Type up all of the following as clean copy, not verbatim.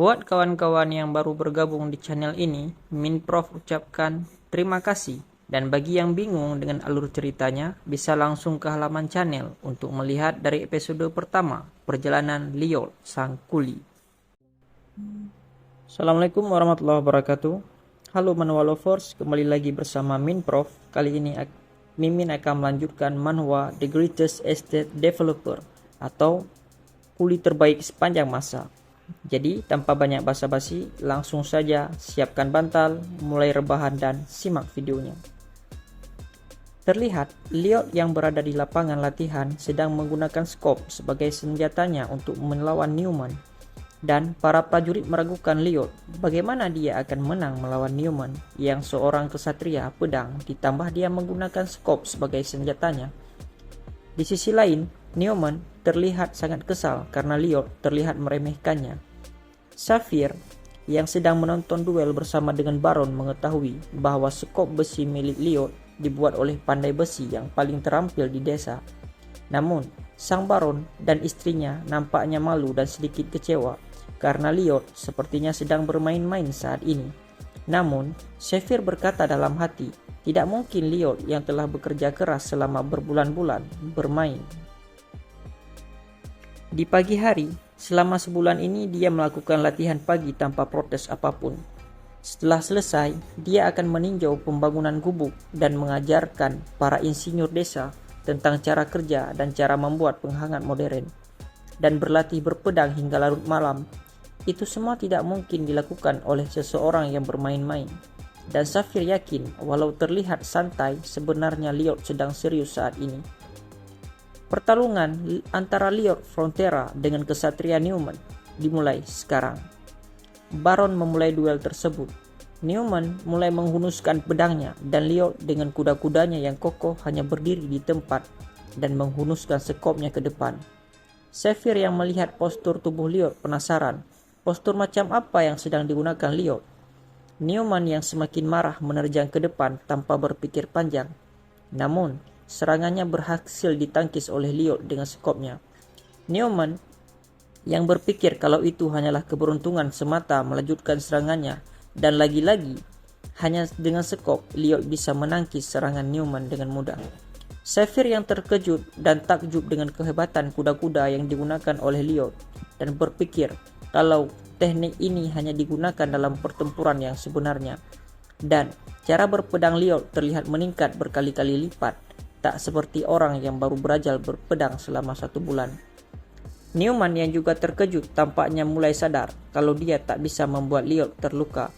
Buat kawan-kawan yang baru bergabung di channel ini, Minprof ucapkan terima kasih. Dan bagi yang bingung dengan alur ceritanya, bisa langsung ke halaman channel untuk melihat dari episode pertama, Perjalanan Liol Sang Kuli. Assalamualaikum warahmatullahi wabarakatuh. Halo Manhwa Lovers, kembali lagi bersama Minprof. Kali ini Mimin akan melanjutkan manhwa The Greatest Estate Developer atau Kuli Terbaik Sepanjang Masa. Jadi, tanpa banyak basa-basi, langsung saja siapkan bantal, mulai rebahan dan simak videonya. Terlihat, Liot yang berada di lapangan latihan sedang menggunakan skop sebagai senjatanya untuk melawan Newman. Dan para prajurit meragukan Liot bagaimana dia akan menang melawan Newman yang seorang kesatria pedang ditambah dia menggunakan skop sebagai senjatanya. Di sisi lain, Newman terlihat sangat kesal karena Liot terlihat meremehkannya. Saphir yang sedang menonton duel bersama dengan Baron mengetahui bahwa skop besi milik Liot dibuat oleh pandai besi yang paling terampil di desa. Namun, sang Baron dan istrinya nampaknya malu dan sedikit kecewa karena Liot sepertinya sedang bermain-main saat ini. Namun, Saphir berkata dalam hati, tidak mungkin Liot yang telah bekerja keras selama berbulan-bulan bermain. Di pagi hari, selama sebulan ini dia melakukan latihan pagi tanpa protes apapun. Setelah selesai, dia akan meninjau pembangunan gubuk dan mengajarkan para insinyur desa tentang cara kerja dan cara membuat penghangat modern. Dan berlatih berpedang hingga larut malam. Itu semua tidak mungkin dilakukan oleh seseorang yang bermain-main. Dan Saphir yakin walau terlihat santai, sebenarnya Liot sedang serius saat ini. Pertarungan antara Liot Frontera dengan kesatria Newman dimulai sekarang. Baron memulai duel tersebut. Newman mulai menghunuskan pedangnya dan Liot dengan kuda-kudanya yang kokoh hanya berdiri di tempat dan menghunuskan sekopnya ke depan. Saphir yang melihat postur tubuh Liot penasaran, postur macam apa yang sedang digunakan Liot. Newman yang semakin marah menerjang ke depan tanpa berpikir panjang. Namun, serangannya berhasil ditangkis oleh Liot dengan skopnya. Newman yang berpikir kalau itu hanyalah keberuntungan semata melanjutkan serangannya dan lagi-lagi hanya dengan skop Liot bisa menangkis serangan Newman dengan mudah. Saphir yang terkejut dan takjub dengan kehebatan kuda-kuda yang digunakan oleh Liot dan berpikir kalau teknik ini hanya digunakan dalam pertempuran yang sebenarnya. Dan cara berpedang Liot terlihat meningkat berkali-kali lipat, tak seperti orang yang baru belajar berpedang selama 1 bulan. Newman yang juga terkejut tampaknya mulai sadar kalau dia tak bisa membuat Liot terluka.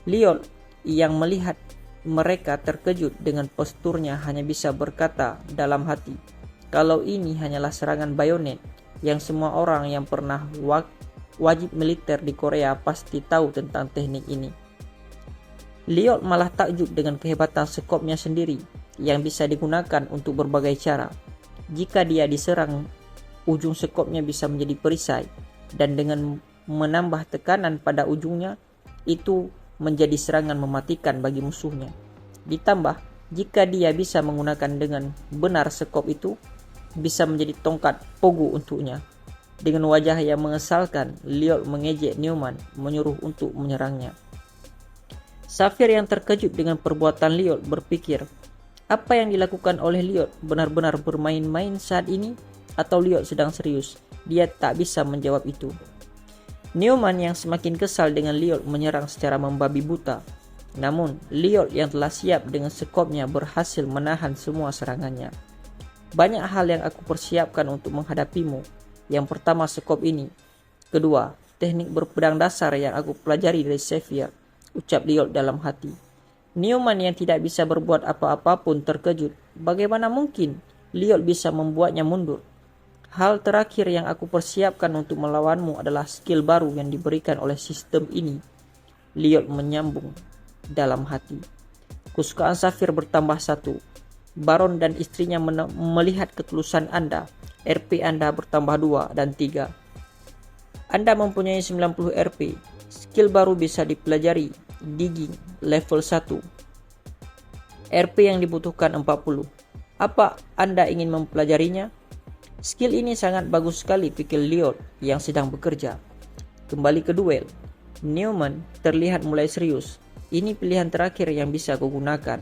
Liot yang melihat mereka terkejut dengan posturnya hanya bisa berkata dalam hati, kalau ini hanyalah serangan bayonet yang semua orang yang pernah wajib militer di Korea pasti tahu tentang teknik ini. Liot malah takjub dengan kehebatan skopnya sendiri yang bisa digunakan untuk berbagai cara. Jika dia diserang, ujung skopnya bisa menjadi perisai dan dengan menambah tekanan pada ujungnya, itu menjadi serangan mematikan bagi musuhnya. Ditambah, jika dia bisa menggunakan dengan benar skop itu, bisa menjadi tongkat pogo untuknya. Dengan wajah yang mengesalkan, Liot mengejek Newman, menyuruh untuk menyerangnya. Saphir yang terkejut dengan perbuatan Liot berpikir, apa yang dilakukan oleh Liot benar-benar bermain-main saat ini atau Liot sedang serius? Dia tak bisa menjawab itu. Newman yang semakin kesal dengan Liot menyerang secara membabi buta. Namun, Liot yang telah siap dengan skopnya berhasil menahan semua serangannya. Banyak hal yang aku persiapkan untuk menghadapimu. Yang pertama skop ini. Kedua, teknik berpedang dasar yang aku pelajari dari Saphir, ucap Liot dalam hati. Newman yang tidak bisa berbuat apa-apa pun terkejut. Bagaimana mungkin Liot bisa membuatnya mundur? Hal terakhir yang aku persiapkan untuk melawanmu adalah skill baru yang diberikan oleh sistem ini. Liot menyambung dalam hati. Kesukaan Saphir bertambah 1. Baron dan istrinya melihat ketulusan Anda. RP Anda bertambah 2 dan 3. Anda mempunyai 90 RP. Skill baru bisa dipelajari. Digging level 1. RP yang dibutuhkan 40. Apa Anda ingin mempelajarinya? Skill ini sangat bagus sekali, pikir Liot yang sedang bekerja. kembali ke duel. Newman terlihat mulai serius. Ini pilihan terakhir yang bisa kugunakan.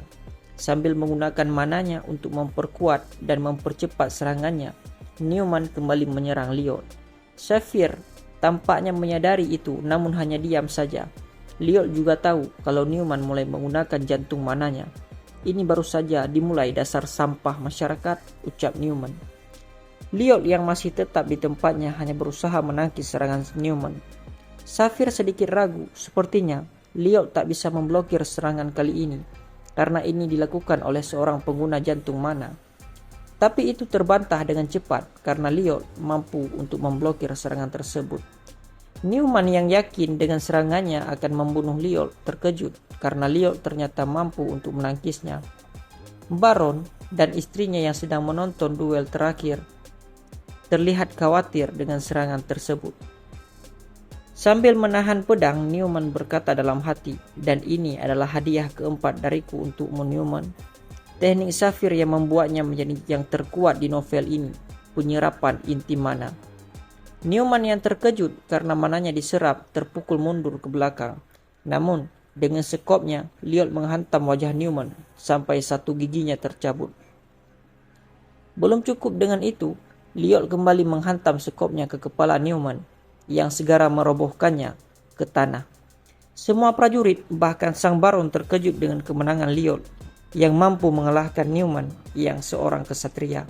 Sambil menggunakan mananya untuk memperkuat dan mempercepat serangannya, Newman kembali menyerang Lyot. Sapphire tampaknya menyadari itu, namun hanya diam saja. Lyot juga tahu kalau Newman mulai menggunakan jantung mananya. Ini baru saja dimulai dasar sampah masyarakat, ucap Newman. Lyot yang masih tetap di tempatnya hanya berusaha menangkis serangan Newman. Sapphire sedikit ragu, sepertinya Lyot tak bisa memblokir serangan kali ini, karena ini dilakukan oleh seorang pengguna jantung mana. Tapi itu terbantah dengan cepat karena Lyot mampu untuk memblokir serangan tersebut. Newman yang yakin dengan serangannya akan membunuh Lyot terkejut karena Lyot ternyata mampu untuk menangkisnya. Baron dan istrinya yang sedang menonton duel terakhir terlihat khawatir dengan serangan tersebut. Sambil menahan pedang, Newman berkata dalam hati, dan ini adalah hadiah keempat dariku untukmu, Newman. Teknik Sapphire yang membuatnya menjadi yang terkuat di novel ini, penyerapan inti mana. Newman yang terkejut karena mananya diserap terpukul mundur ke belakang. Namun, dengan sekopnya, Lyot menghantam wajah Newman sampai satu giginya tercabut. Belum cukup dengan itu, Lyot kembali menghantam sekopnya ke kepala Newman yang segera merobohkannya ke tanah. Semua prajurit, bahkan sang baron terkejut dengan kemenangan Lyot yang mampu mengalahkan Newman yang seorang kesatria.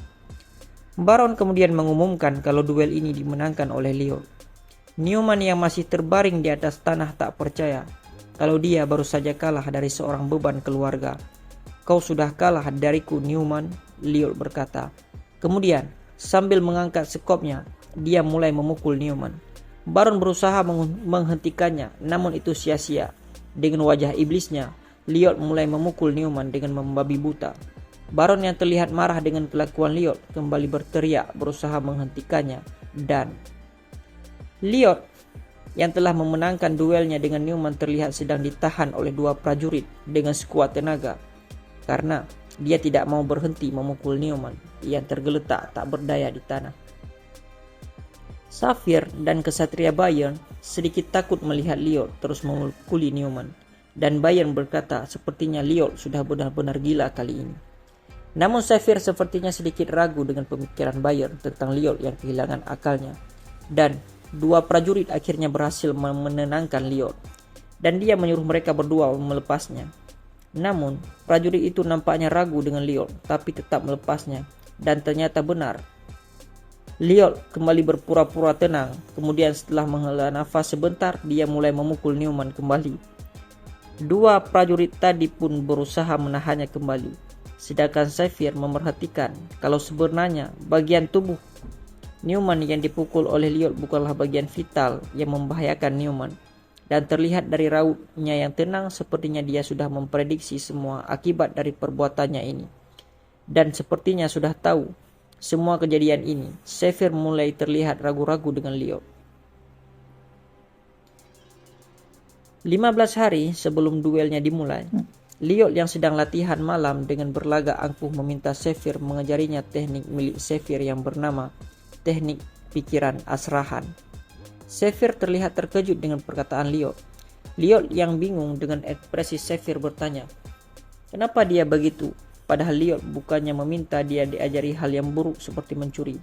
Baron kemudian mengumumkan kalau duel ini dimenangkan oleh Lyot. Newman yang masih terbaring di atas tanah tak percaya kalau dia baru saja kalah dari seorang beban keluarga. Kau sudah kalah dariku, Newman, Lyot berkata. Kemudian, sambil mengangkat sekopnya, dia mulai memukul Newman. Baron berusaha menghentikannya, namun itu sia-sia. Dengan wajah iblisnya, Lyot mulai memukul Newman dengan membabi buta. Baron yang terlihat marah dengan kelakuan Lyot kembali berteriak berusaha menghentikannya, dan Lyot yang telah memenangkan duelnya dengan Newman terlihat sedang ditahan oleh dua prajurit dengan sekuat tenaga karena dia tidak mau berhenti memukul Newman yang tergeletak tak berdaya di tanah. Sapphire dan kesatria Bayern sedikit takut melihat Lyot terus memukuli Newman. Dan Bayern berkata sepertinya Lyot sudah benar-benar gila kali ini. Namun Sapphire sepertinya sedikit ragu dengan pemikiran Bayern tentang Lyot yang kehilangan akalnya. Dan dua prajurit akhirnya berhasil menenangkan Lyot. Dan dia menyuruh mereka berdua melepasnya. Namun prajurit itu nampaknya ragu dengan Lyot tapi tetap melepasnya. Dan ternyata benar. Lyot kembali berpura-pura tenang. Kemudian setelah menghela nafas sebentar, dia mulai memukul Newman kembali. Dua prajurit tadi pun berusaha menahannya kembali. Sedangkan Sapphire memerhatikan kalau sebenarnya bagian tubuh Newman yang dipukul oleh Lyot bukanlah bagian vital yang membahayakan Newman. Dan terlihat dari rautnya yang tenang sepertinya dia sudah memprediksi semua akibat dari perbuatannya ini. Dan sepertinya sudah tahu semua kejadian ini. Sapphire mulai terlihat ragu-ragu dengan Lyot. 15 hari sebelum duelnya dimulai, Lyot yang sedang latihan malam dengan berlagak angkuh meminta Sapphire mengajarinya teknik milik Sapphire yang bernama teknik pikiran Asrahan. Sapphire terlihat terkejut dengan perkataan Lyot. Lyot yang bingung dengan ekspresi Sapphire bertanya, kenapa dia begitu? Padahal Lyot bukannya meminta dia diajari hal yang buruk seperti mencuri.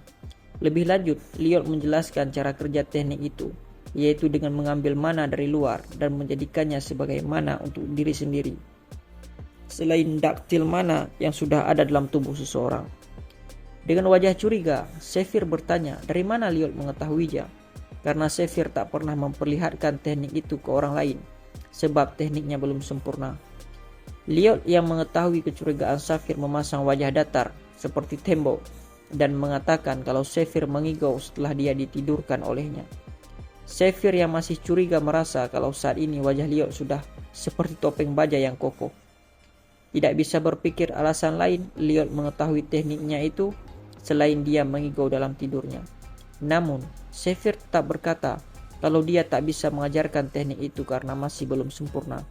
Lebih lanjut, Lyot menjelaskan cara kerja teknik itu, yaitu dengan mengambil mana dari luar dan menjadikannya sebagai mana untuk diri sendiri, selain daktil mana yang sudah ada dalam tubuh seseorang. Dengan wajah curiga, Sapphire bertanya dari mana Lyot mengetahuinya, karena Sapphire tak pernah memperlihatkan teknik itu ke orang lain, sebab tekniknya belum sempurna. Lyot yang mengetahui kecurigaan Sapphire memasang wajah datar seperti tembok dan mengatakan kalau Sapphire mengigau setelah dia ditidurkan olehnya. Sapphire yang masih curiga merasa kalau saat ini wajah Lyot sudah seperti topeng baja yang kokoh. Tidak bisa berpikir alasan lain Lyot mengetahui tekniknya itu selain dia mengigau dalam tidurnya. Namun, Sapphire tetap berkata kalau dia tak bisa mengajarkan teknik itu karena masih belum sempurna.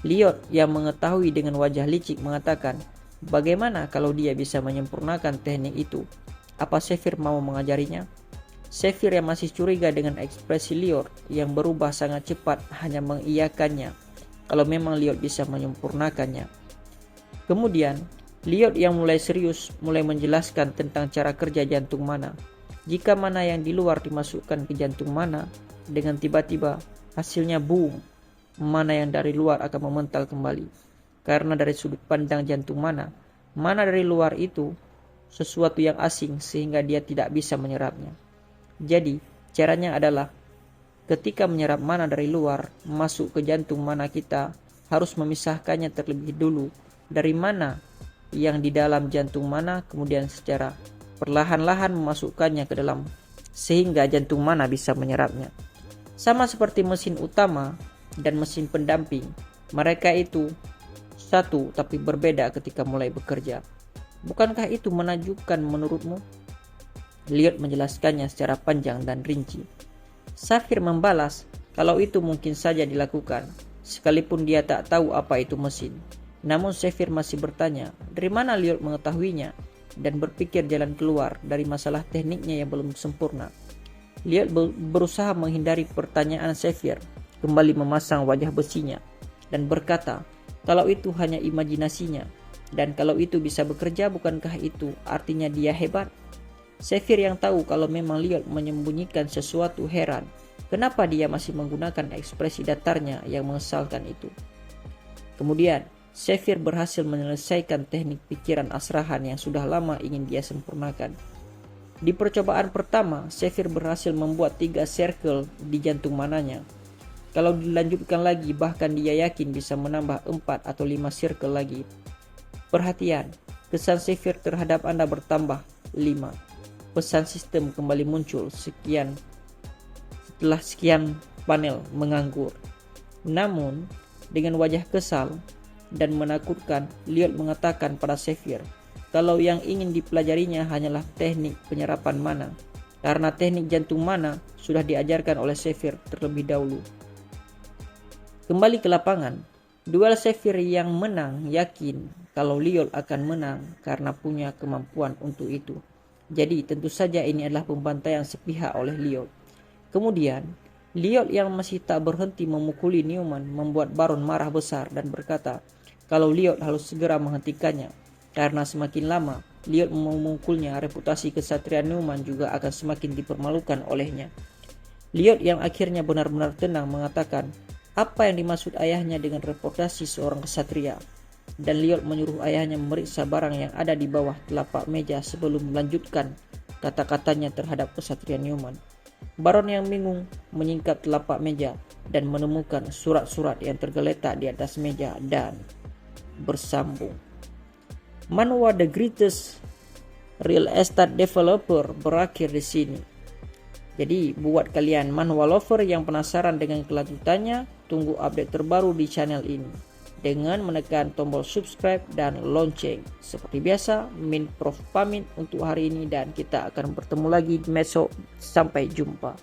Lyot yang mengetahui dengan wajah licik mengatakan, bagaimana kalau dia bisa menyempurnakan teknik itu? Apa Sapphire mau mengajarinya? Zephyr yang masih curiga dengan ekspresi Lior yang berubah sangat cepat hanya mengiyakannya kalau memang Lior bisa menyempurnakannya. Kemudian, Lior yang mulai serius mulai menjelaskan tentang cara kerja jantung mana. Jika mana yang di luar dimasukkan ke jantung mana, dengan tiba-tiba hasilnya boom, mana yang dari luar akan memental kembali. Karena dari sudut pandang jantung mana dari luar itu sesuatu yang asing sehingga dia tidak bisa menyerapnya. Jadi, caranya adalah ketika menyerap mana dari luar masuk ke jantung mana, kita harus memisahkannya terlebih dulu dari mana yang di dalam jantung mana, kemudian secara perlahan-lahan memasukkannya ke dalam sehingga jantung mana bisa menyerapnya. Sama seperti mesin utama dan mesin pendamping, mereka itu satu tapi berbeda ketika mulai bekerja. Bukankah itu menakjubkan menurutmu? Liot menjelaskannya secara panjang dan rinci. Zephyr membalas kalau itu mungkin saja dilakukan, sekalipun dia tak tahu apa itu mesin. Namun Zephyr masih bertanya, dari mana Liot mengetahuinya, dan berpikir jalan keluar dari masalah tekniknya yang belum sempurna. Liot berusaha menghindari pertanyaan Zephyr, kembali memasang wajah besinya, dan berkata, kalau itu hanya imajinasinya, dan kalau itu bisa bekerja, bukankah itu artinya dia hebat? Zephyr yang tahu kalau memang Liot menyembunyikan sesuatu heran, kenapa dia masih menggunakan ekspresi datarnya yang mengesalkan itu. Kemudian, Zephyr berhasil menyelesaikan teknik pikiran Asrahan yang sudah lama ingin dia sempurnakan. Di percobaan pertama, Zephyr berhasil membuat 3 circle di jantung mananya. Kalau dilanjutkan lagi, bahkan dia yakin bisa menambah 4 atau 5 circle lagi. Perhatian, kesan Zephyr terhadap Anda bertambah 5. Pesan sistem kembali muncul setelah sekian panel menganggur. Namun, dengan wajah kesal dan menakutkan, Liot mengatakan pada Zephyr kalau yang ingin dipelajarinya hanyalah teknik penyerapan mana, karena teknik jantung mana sudah diajarkan oleh Zephyr terlebih dahulu. Kembali ke lapangan, duel Zephyr yang menang yakin kalau Liot akan menang karena punya kemampuan untuk itu. Jadi tentu saja ini adalah pembantaian sepihak oleh Liot. Kemudian, Liot yang masih tak berhenti memukuli Newman membuat Baron marah besar dan berkata kalau Liot harus segera menghentikannya, karena semakin lama Liot memukulnya, reputasi kesatria Newman juga akan semakin dipermalukan olehnya. Liot yang akhirnya benar-benar tenang mengatakan apa yang dimaksud ayahnya dengan reputasi seorang kesatria, dan Liot menyuruh ayahnya memeriksa barang yang ada di bawah telapak meja sebelum melanjutkan kata-katanya terhadap kesatria Newman. Baron yang bingung menyingkap telapak meja dan menemukan surat-surat yang tergeletak di atas meja dan bersambung. Manhwa the Greatest Real Estate Developer berakhir di sini. Jadi buat kalian manhwa lover yang penasaran dengan kelanjutannya, tunggu update terbaru di channel ini dengan menekan tombol subscribe dan lonceng. Seperti biasa, Min Prof pamit untuk hari ini dan kita akan bertemu lagi besok. Sampai jumpa.